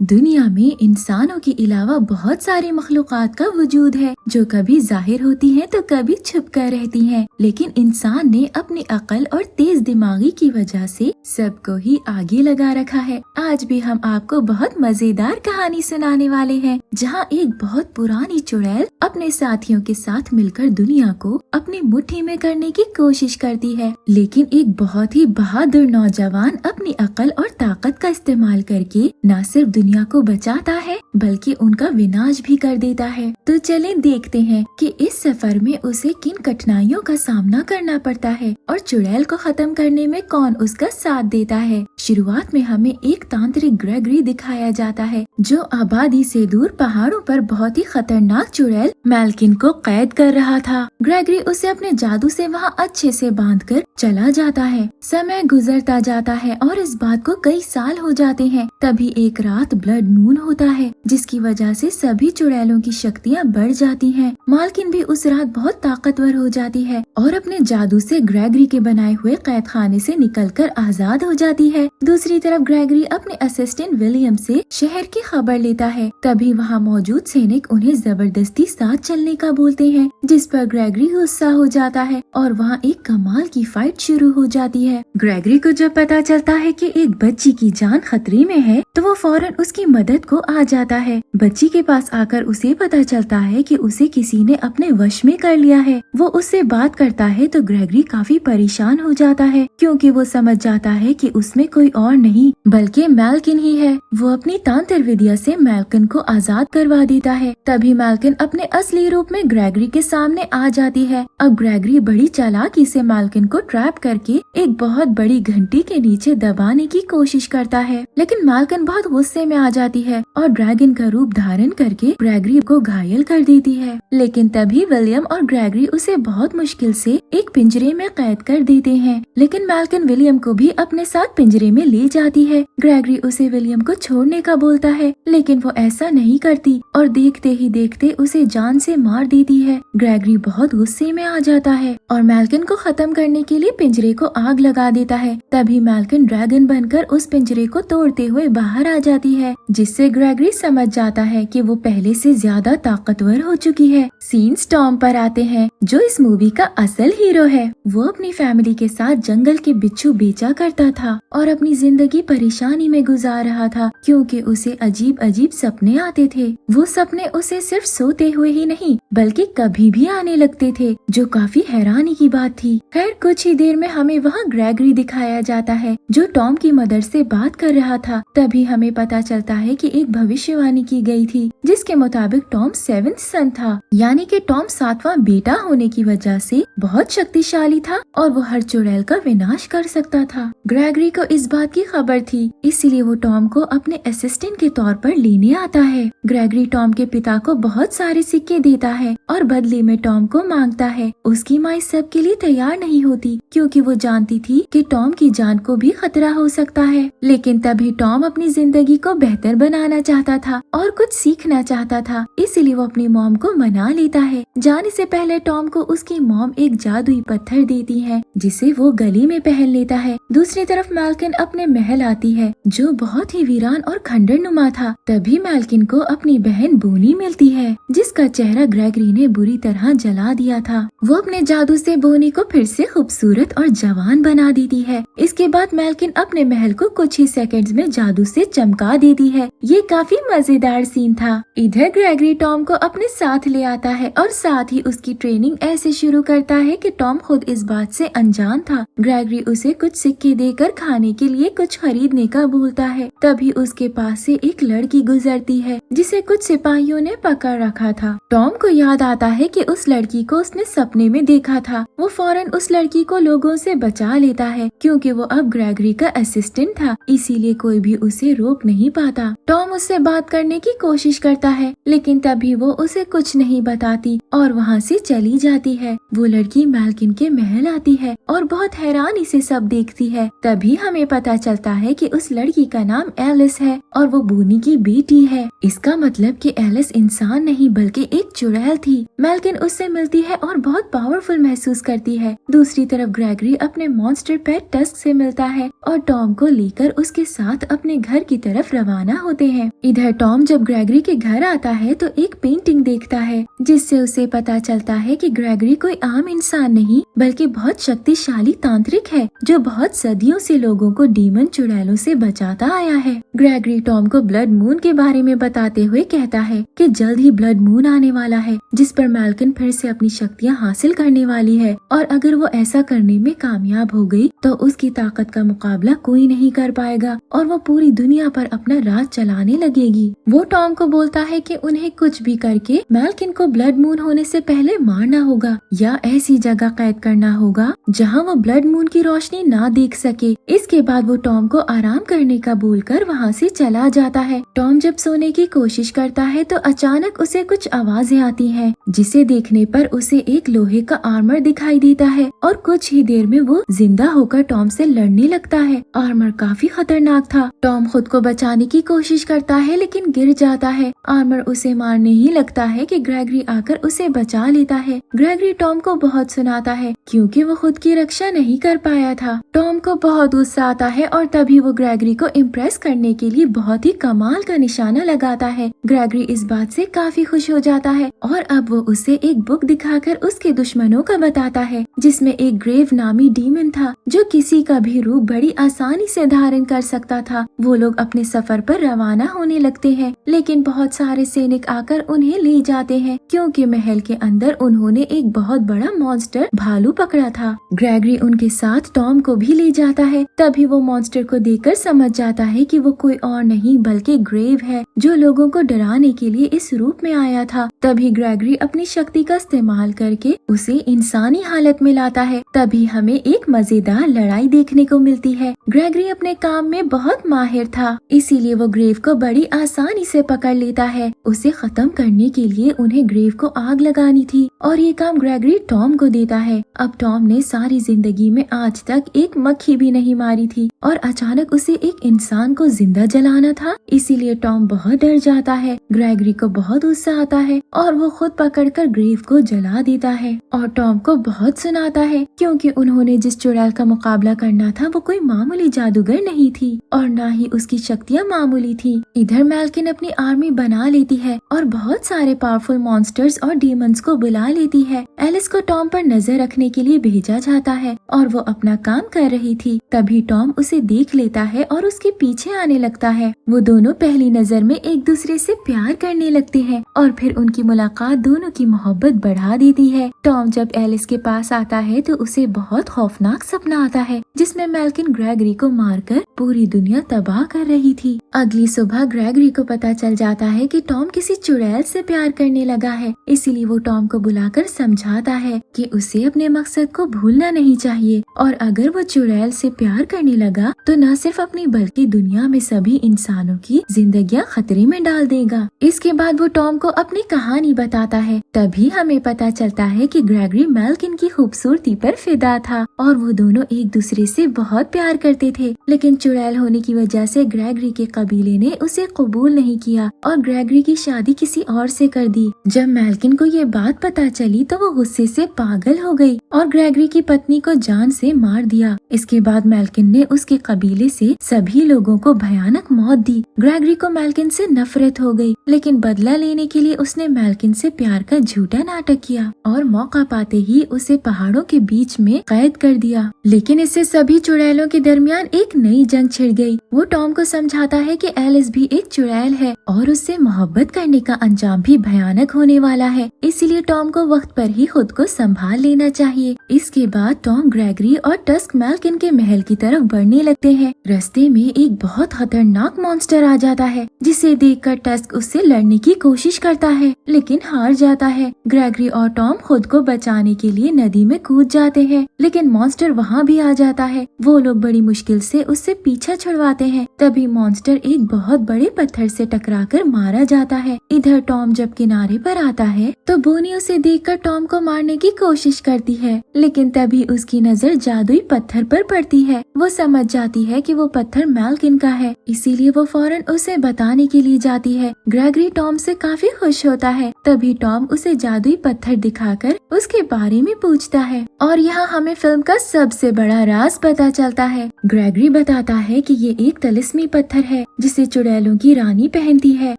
दुनिया में इंसानों के अलावा बहुत सारी मखलूकात का वजूद है जो कभी जाहिर होती हैं तो कभी छुप कर रहती हैं। लेकिन इंसान ने अपनी अकल और तेज दिमागी की वजह से सबको ही आगे लगा रखा है। आज भी हम आपको बहुत मजेदार कहानी सुनाने वाले हैं, जहां एक बहुत पुरानी चुड़ैल अपने साथियों के साथ मिलकर दुनिया को अपनी मुट्ठी में करने की कोशिश करती है। लेकिन एक बहुत ही बहादुर नौजवान अपनी अकल और ताकत का इस्तेमाल करके न सिर्फ दुनिया को बचाता है बल्कि उनका विनाश भी कर देता है। तो चलें देखते हैं कि इस सफर में उसे किन कठिनाइयों का सामना करना पड़ता है और चुड़ैल को खत्म करने में कौन उसका साथ देता है। शुरुआत में हमें एक तांत्रिक ग्रेगरी दिखाया जाता है जो आबादी से दूर पहाड़ों पर बहुत ही खतरनाक चुड़ैल मैल्किन को कैद कर रहा था। ग्रेगरी उसे अपने जादू से वहाँ अच्छे से बांधकर चला जाता है। समय गुजरता जाता है और इस बात को कई साल हो जाते हैं। तभी एक रात ब्लड मून होता है जिसकी वजह से सभी चुड़ैलों की शक्तियाँ बढ़ जाती हैं। मालकिन भी उस रात बहुत ताकतवर हो जाती है और अपने जादू से ग्रेगरी के बनाए हुए कैद खाने से निकलकर आजाद हो जाती है। दूसरी तरफ ग्रेगरी अपने असिस्टेंट विलियम से शहर की खबर लेता है। तभी वहाँ मौजूद सैनिक उन्हें जबरदस्ती साथ चलने का बोलते हैं, जिस पर ग्रेगरी गुस्सा हो जाता है और वहाँ एक कमाल की फाइट शुरू हो जाती है। ग्रेगरी को जब पता चलता है कि एक बच्ची की जान खतरे में है तो वो फौरन उसकी मदद को आ जाता है। बच्ची के पास आकर उसे पता चलता है कि उसे किसी ने अपने वश में कर लिया है। वो उससे बात करता है तो ग्रेगरी काफी परेशान हो जाता है क्योंकि वो समझ जाता है कि उसमें कोई और नहीं बल्कि मैल्किन ही है। वो अपनी तांत्रिक विद्या से मैल्किन को आजाद करवा देता है। तभी मैल्किन अपने असली रूप में ग्रेगरी के सामने आ जाती है। अब ग्रेगरी बड़ी चालाकी से मैल्किन को ट्रैप करके एक बहुत बड़ी घंटी के नीचे दबाने की कोशिश करता है, लेकिन मैल्किन बहुत गुस्से में आ जाती है और ड्रैगन का रूप धारण करके ग्रेगरी को घायल कर देती है। लेकिन तभी विलियम और ग्रेगरी उसे बहुत मुश्किल से एक पिंजरे में कैद कर देते हैं। लेकिन मैल्किन विलियम को भी अपने साथ पिंजरे में ले जाती है। ग्रेगरी उसे विलियम को छोड़ने का बोलता है, लेकिन वो ऐसा नहीं करती और देखते ही देखते उसे जान से मार देती है। ग्रेगरी बहुत गुस्से में आ जाता है और मैल्किन को खत्म करने के लिए पिंजरे को आग लगा देता है। तभी मैल्किन ड्रैगन बनकर उस पिंजरे को तोड़ते हुए बाहर आ जाती है, जिससे ग्रेगरी समझ जाता है कि वो पहले से ज्यादा ताकतवर हो चुकी है। सीन्स टॉम पर आते हैं जो इस मूवी का असल हीरो है। वो अपनी फैमिली के साथ जंगल के बिच्छू बेचा करता था और अपनी जिंदगी परेशानी में गुजार रहा था क्योंकि उसे अजीब अजीब सपने आते थे। वो सपने उसे सिर्फ सोते हुए ही नहीं बल्कि कभी भी आने लगते थे, जो काफी हैरानी की बात थी। खैर कुछ ही देर में हमें वहाँ ग्रेगरी दिखाया जाता है जो टॉम की मदर से बात कर रहा था। तभी हमें पता चलता है कि एक भविष्यवाणी की गई थी जिसके मुताबिक टॉम 7th सन था, यानी कि टॉम 7वां बेटा होने की वजह से बहुत शक्तिशाली था और वो हर चुड़ैल का विनाश कर सकता था। ग्रेगरी को इस बात की खबर थी, इसलिए वो टॉम को अपने असिस्टेंट के तौर पर लेने आता है। ग्रेगरी टॉम के पिता को बहुत सारे सिक्के देता है और बदले में टॉम को मांगता है। उसकी माँ इस सब के लिए तैयार नहीं होती क्योंकि वो जानती थी कि टॉम की जान को भी खतरा हो सकता है। लेकिन तभी टॉम अपनी जिंदगी को बेहतर बनाना चाहता था और कुछ सीखना चाहता था, इसलिए वो अपनी मॉम को मना लेता है। जाने से पहले टॉम को उसकी मॉम एक जादुई पत्थर देती है जिसे वो गले में पहन लेता है। दूसरी तरफ मैल्किन अपने महल आती है जो बहुत ही वीरान और खंडरनुमा था। तभी मैल्किन को अपनी बहन बोनी मिलती है जिसका चेहरा ग्रेगरी ने बुरी तरह जला दिया था। वो अपने जादू से बोनी को फिर से खूबसूरत और जवान बना देती है। इसके बाद मैल्किन अपने महल को कुछ ही सेकंड्स में जादू से चमका देती है। ये काफी मजेदार सीन था। इधर ग्रेगरी टॉम को अपने साथ ले आता है और साथ ही उसकी ट्रेनिंग ऐसे शुरू करता है कि टॉम खुद इस बात से अनजान था। ग्रेगरी उसे कुछ सिक्के देकर खाने के लिए कुछ खरीदने का बोलता है। तभी उसके पास से एक लड़की गुजरती है जिसे कुछ सिपाहियों ने पकड़ रखा था। टॉम को याद आता है कि उस लड़की को उसने सपने में देखा था। वो फौरन उस लड़की को लोगों से बचा लेता है क्योंकि वो अब ग्रेगरी का असिस्टेंट था, इसीलिए कोई भी उसे रोक नहीं पाता। टॉम उससे बात करने की कोशिश करता करता है, लेकिन तभी वो उसे कुछ नहीं बताती और वहाँ से चली जाती है। वो लड़की मैल्किन के महल आती है और बहुत हैरानी से सब देखती है। तभी हमें पता चलता है कि उस लड़की का नाम एलिस है और वो बूनी की बेटी है। इसका मतलब कि एलिस इंसान नहीं बल्कि एक चुड़ैल थी। मैल्किन उससे मिलती है और बहुत पावरफुल महसूस करती है। दूसरी तरफ ग्रेगरी अपने मॉन्स्टर पेट टस्क से मिलता है और टॉम को लेकर उसके साथ अपने घर की तरफ रवाना होते हैं। इधर टॉम जब ग्रेगरी के घर आता है तो एक पेंटिंग देखता है जिससे उसे पता चलता है कि ग्रेगरी कोई आम इंसान नहीं बल्कि बहुत शक्तिशाली तांत्रिक है जो बहुत सदियों से लोगों को डीमन चुड़ैलों से बचाता आया है। ग्रेगरी टॉम को ब्लड मून के बारे में बताते हुए कहता है कि जल्द ही ब्लड मून आने वाला है जिस पर मैल्किन फिर से अपनी शक्तियाँ हासिल करने वाली है और अगर वो ऐसा करने में कामयाब हो गई तो उसकी ताकत का मुकाबला कोई नहीं कर पाएगा और वो पूरी दुनिया पर अपना राज चलाने लगेगी। वो टॉम को बोलता है कि उन्हें कुछ भी करके मैल्किन को ब्लड मून होने से पहले मारना होगा या ऐसी जगह कैद करना होगा जहाँ वो ब्लड मून की रोशनी ना देख सके। इसके बाद वो टॉम को आराम करने का बोलकर वहाँ से चला जाता है। टॉम जब सोने की कोशिश करता है तो अचानक उसे कुछ आवाजें आती हैं, जिसे देखने पर उसे एक लोहे का आर्मर दिखाई देता है और कुछ ही देर में वो जिंदा होकर टॉम से लड़ने लगता है। आर्मर काफी खतरनाक था। टॉम खुद को बचाने की कोशिश करता है लेकिन गिर जाता है। आर्मर उसे मारने ही लगता है कि ग्रेगरी आकर उसे बचा लेता है। ग्रेगरी टॉम को बहुत सुनाता है क्योंकि वो खुद की रक्षा नहीं कर पाया था। टॉम को बहुत गुस्सा आता है और तभी वो ग्रेगरी को इम्प्रेस करने के लिए बहुत ही कमाल का निशाना लगाता है। ग्रेगरी इस बात से काफी खुश हो जाता है और अब वो उसे एक बुक दिखाकर उसके दुश्मनों का बताता है जिसमें एक ग्रेव नामी डीमन था जो किसी का भी रूप बड़ी आसानी से धारण कर सकता था। वो लोग अपने सफर पर रवाना होने लगते हैं लेकिन बहुत सारे सैनिक आकर उन्हें ले जाते हैं क्योंकि महल के अंदर उन्होंने एक बहुत बड़ा मॉन्स्टर भालू पकड़ा था। ग्रेगरी उनके साथ टॉम को भी ले जाता है। तभी वो मॉन्स्टर को देखकर समझ जाता है कि वो कोई और नहीं बल्कि ग्रेव है जो लोगों को डराने के लिए इस रूप में आया था। तभी ग्रेगरी अपनी शक्ति का इस्तेमाल करके उसे इंसानी हालत में लाता है। तभी हमें एक मजेदार लड़ाई देखने को मिलती है। ग्रेगरी अपने काम में बहुत माहिर था इसीलिए वो ग्रेव को बड़ी आसानी से पकड़ लेता है। उसे खत्म करने के लिए उन्हें ग्रेव को आग लगानी थी और ये काम ग्रेगरी टॉम को देता है। अब टॉम ने सारी जिंदगी में आज तक एक मक्खी भी नहीं मारी थी और अचानक उसे एक इंसान को जिंदा जलाना था, इसीलिए टॉम बहुत डर जाता है। ग्रेगरी को बहुत गुस्सा आता है और वो खुद पकड़कर ग्रेव को जला देता है और टॉम को बहुत सुनाता है क्योंकि उन्होंने जिस चुड़ैल का मुकाबला करना था वो कोई मामूली जादूगर नहीं थी और न ही उसकी शक्तियाँ मामूली थी। इधर मैल्किन अपनी आर्मी बना लेती है और बहुत सारे पावरफुल मॉन्स्टर्स और डीमंस को बुला लेती है। एलिस को टॉम पर नजर रखने के लिए भेजा जाता है और वो अपना काम कर रही थी। तभी टॉम उसे देख लेता है और उसके पीछे आने लगता है। वो दोनों पहली नजर में एक दूसरे से प्यार करने लगते हैं और फिर उनकी मुलाकात दोनों की मोहब्बत बढ़ा देती है। टॉम जब एलिस के पास आता है तो उसे बहुत खौफनाक सपना आता है जिसमें मैल्किन ग्रेगरी को मारकर पूरी दुनिया तबाह कर रही थी। अगली सुबह ग्रेगरी को पता चल जाता है कि टॉम किसी चुड़ैल से प्यार करने लगा है, इसीलिए वो टॉम को बुलाकर समझाता है कि उसे अपने मकसद को भूलना नहीं चाहिए और अगर वो चुड़ैल से प्यार करने लगा तो न सिर्फ अपनी बल्कि दुनिया में सभी इंसानों की जिंदगियां खतरे में डाल देगा। इसके बाद वो टॉम को अपनी कहानी बताता है। तभी हमें पता चलता है कि ग्रेगरी मैल्किन की खूबसूरती पर फिदा था और वो दोनों एक दूसरे से बहुत प्यार करते थे, लेकिन चुड़ैल होने की वजह से ग्रेगरी के कबीले ने उसे कबूल नहीं किया और ग्रेगरी की शादी किसी और से कर दी। जब मैल्किन को ये बात पता चली तो वो गुस्से से पागल हो गई और ग्रेगरी की पत्नी को जान से मार दिया। इसके बाद मैल्किन ने उसके कबीले से सभी लोगों को भयानक मौत दी। ग्रेगरी को मैल्किन से नफरत हो गई, लेकिन बदला लेने के लिए उसने मैल्किन से प्यार का झूठा नाटक किया और मौका पाते ही उसे पहाड़ों के बीच में कैद कर दिया। लेकिन इससे सभी चुड़ैलों के दरमियान एक नई जंग छिड़ गई। वो टॉम को समझाता है कि एलिस भी एक चुड़ैल है और उससे मोहब्बत करने का अंजाम भी भयानक होने वाला है, इसलिए टॉम को वक्त पर ही खुद को संभाल लेना चाहिए। इसके बाद टॉम ग्रेगरी और टस्क मैल्किन के महल की तरफ बढ़ने लगते हैं। रास्ते में एक बहुत खतरनाक मॉन्स्टर आ जाता है जिसे देखकर टस्क उससे लड़ने की कोशिश करता है लेकिन हार जाता है। ग्रेगरी और टॉम खुद को बचाने के लिए नदी में कूद जाते हैं, लेकिन मॉन्स्टर वहाँ भी आ जाता है। वो लोग बड़ी मुश्किल से उससे पीछा छुड़वाते हैं। तभी मॉन्स्टर एक बहुत बड़े पत्थर से टकराकर मार मारा जाता है। इधर टॉम जब किनारे पर आता है तो बोनी उसे देखकर टॉम को मारने की कोशिश करती है, लेकिन तभी उसकी नजर जादुई पत्थर पर पड़ती है। वो समझ जाती है कि वो पत्थर मैल्किन का है, इसीलिए वो फौरन उसे बताने के लिए जाती है। ग्रेगरी टॉम से काफी खुश होता है। तभी टॉम उसे जादुई पत्थर दिखाकर उसके बारे में पूछता है और यहाँ हमें फिल्म का सबसे बड़ा राज पता चलता है। ग्रेगरी बताता है कि ये एक तिलिस्मी पत्थर है जिसे चुड़ैलों की रानी पहनती है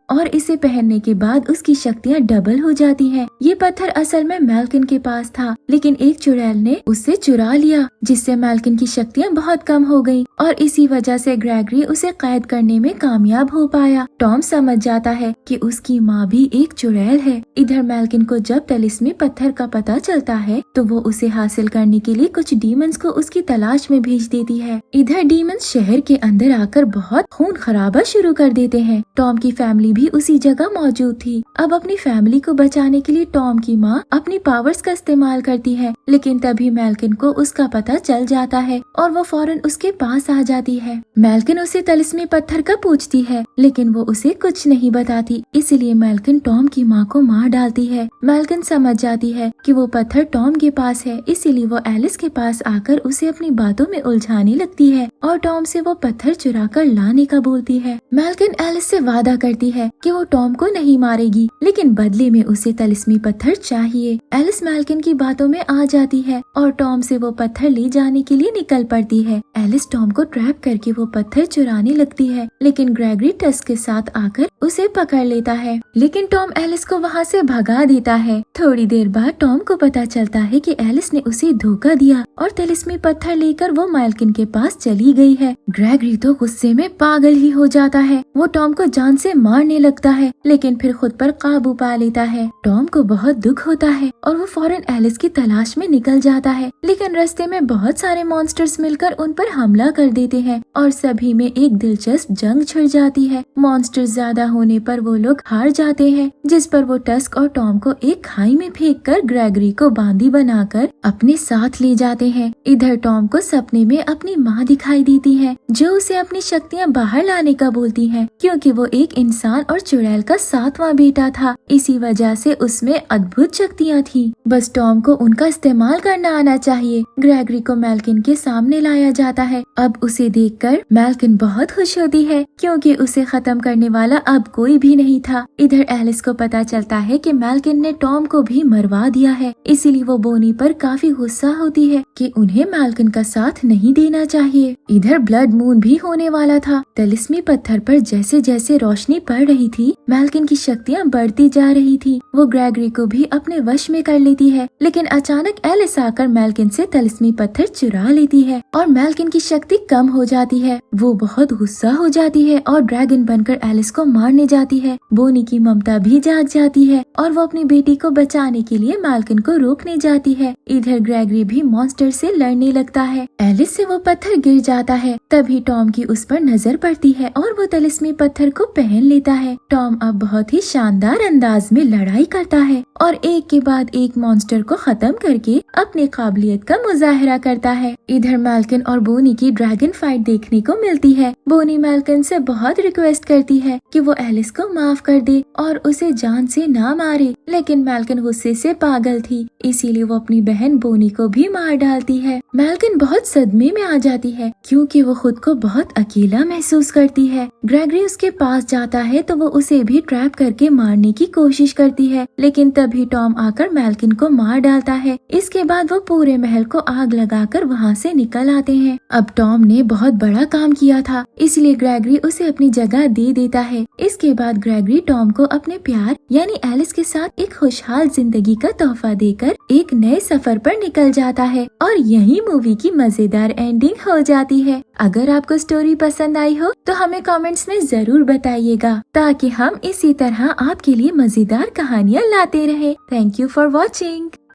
और इसे पहनने के बाद उसकी शक्तियाँ डबल हो जाती हैं। ये पत्थर असल में मैल्किन के पास था, लेकिन एक चुड़ैल ने उससे चुरा लिया, जिससे मैल्किन की शक्तियाँ बहुत कम हो गयी और इसी वजह से ग्रेगरी उसे कैद करने में कामयाब हो पाया। टॉम समझ जाता है कि उसकी माँ भी एक चुड़ैल है। इधर मैल्किन को जब तिलिस्मी पत्थर का पता चलता है तो वो उसे हासिल करने के लिए कुछ डीमंस को उसकी तलाश में भेज देती है। इधर डीमंस शहर के अंदर आकर बहुत खून खराबा शुरू कर देते हैं। टॉम की फैमिली भी उसी जगह मौजूद थी। अब अपनी फैमिली को बचाने के लिए टॉम की माँ अपनी पावर्स का इस्तेमाल करती है, लेकिन तभी मैल्किन को उसका पता चल जाता है और वो फौरन उसके पास आ जाती है। मैल्किन उसे तिलिस्मी पत्थर का पूछती है, लेकिन वो उसे कुछ नहीं बताती, इसलिए मैल्किन टॉम की माँ को मार डालती है। मैल्किन समझ जाती है कि वो पत्थर टॉम के पास है, इसीलिए वो एलिस के पास आकर उसे अपनी बातों में उलझाने लगती है और टॉम से वो पत्थर चुरा कर लाने का बोलती है। मैल्किन एलिस से वादा करती है कि वो टॉम को नहीं मारेगी, लेकिन बदले में उसे तिलिस्मी पत्थर चाहिए। एलिस मैल्किन की बातों में आ जाती है और टॉम से वो पत्थर ले जाने के लिए निकल पड़ती है। एलिस टॉम को ट्रैप करके वो पत्थर चुराने लगती है, लेकिन ग्रेगरी टस्क के साथ आकर उसे पकड़ लेता है, लेकिन टॉम एलिस को वहाँ से भगा देता है। थोड़ी देर बाद टॉम को पता चलता है कि एलिस ने उसे धोखा दिया और तिलिस्मी पत्थर लेकर वो मैल्किन के पास चली गई है। ग्रेगरी तो गुस्से में पागल ही हो जाता है। वो टॉम को जान से मारने लगता है, लेकिन फिर खुद पर काबू पा लेता है। टॉम को बहुत दुख होता है और वो फौरन एलिस की तलाश में निकल जाता है, लेकिन रास्ते में बहुत सारे मॉन्स्टर्स मिलकर उन पर हमला कर देते हैं और सभी में एक दिलचस्प जंग छिड़ जाती है। मॉन्स्टर्स ज्यादा होने पर वो लोग हार जाते हैं, जिस पर वो टस्क और टॉम को एक खाई में फेंककर ग्रेगरी को बांदी बनाकर अपने साथ ले जाते हैं। इधर टॉम को सपने में अपनी माँ दिखाई देती है, जो उसे अपनी शक्तियाँ बाहर लाने का बोलती है, क्योंकि वो एक इंसान और चुड़ैल का 7वां बेटा था। इसी वजह से उसमें अद्भुत शक्तियाँ थी, बस टॉम को उनका इस्तेमाल करना आना चाहिए। ग्रेगरी को मैल्किन के सामने लाया जाता है। अब उसे देखकर मैल्किन बहुत खुश होती है, क्योंकि उसे खत्म करने वाला अब कोई भी नहीं था। इधर एलिस को पता चलता है कि मैल्किन ने टॉम को भी मरवा दिया है, इसीलिए वो बोनी पर काफी गुस्सा होती है कि उन्हें मैल्किन का साथ नहीं देना चाहिए। इधर ब्लड मून भी होने वाला था। तिलिस्मी पत्थर पर जैसे जैसे रोशनी पड़ रही थी, मैल्किन की शक्तियाँ बढ़ती जा रही थी। वो ग्रेगरी को भी अपने वश में कर लेती है, लेकिन अचानक एलिस आकर मैल्किन से तिलिस्मी पत्थर चुरा लेती है और मैल्किन की शक्ति कम हो जाती है। वो बहुत गुस्सा हो जाती है और ड्रैगन बनकर एलिस को मारने जाती है। बोनी की ममता भी जाग जाती है और वो अपनी बेटी को बचाने के लिए मैल्किन को रोकने जाती है। इधर ग्रेगरी भी मॉन्स्टर से लड़ने लगता है। एलिस से वो पत्थर गिर जाता है। तभी टॉम की उस पर नजर पड़ती है और वो तिलिस्मी पत्थर को पहन लेता है। टॉम अब बहुत ही शानदार अंदाज में लड़ाई करता है और एक के बाद एक मॉन्स्टर को खत्म करके अपनी काबिलियत का मुजाहरा करता है। इधर मैल्किन और बोनी की ड्रैगन फाइट देखने को मिलती है। बोनी मैल्किन से बहुत रिक्वेस्ट करती है कि वो एलिस को माफ कर दे और उसे जान से ना मारे, लेकिन मैल्किन गुस्से से पागल थी, इसीलिए वो अपनी बहन बोनी को भी मार डालती है। मैल्किन बहुत सदमे में आ जाती है, क्योंकि वो खुद को बहुत अकेला महसूस करती है। ग्रेगरी उसके पास जाता है तो वो उसे भी ट्रैप करके मारने की कोशिश करती है, लेकिन तभी टॉम आकर मैल्किन को मार डालता है। इसके बाद वो पूरे महल को आग लगाकर वहाँ से निकल आते हैं। अब टॉम ने बहुत बड़ा काम किया था, इसलिए ग्रेगरी उसे अपनी जगह दे देता है। इसके बाद ग्रेगरी टॉम को अपने प्यार यानी एलिस के साथ एक खुशहाल जिंदगी का तोहफा देकर एक नए सफर पर निकल जाता है और यही मूवी की मजेदार एंडिंग हो जाती है। अगर आपको स्टोरी पसंद आई हो तो हमें कमेंट्स में जरूर बताइएगा, ताकि हम इसी तरह आपके लिए मजेदार कहानियाँ लाते रहें। Thank you for watching.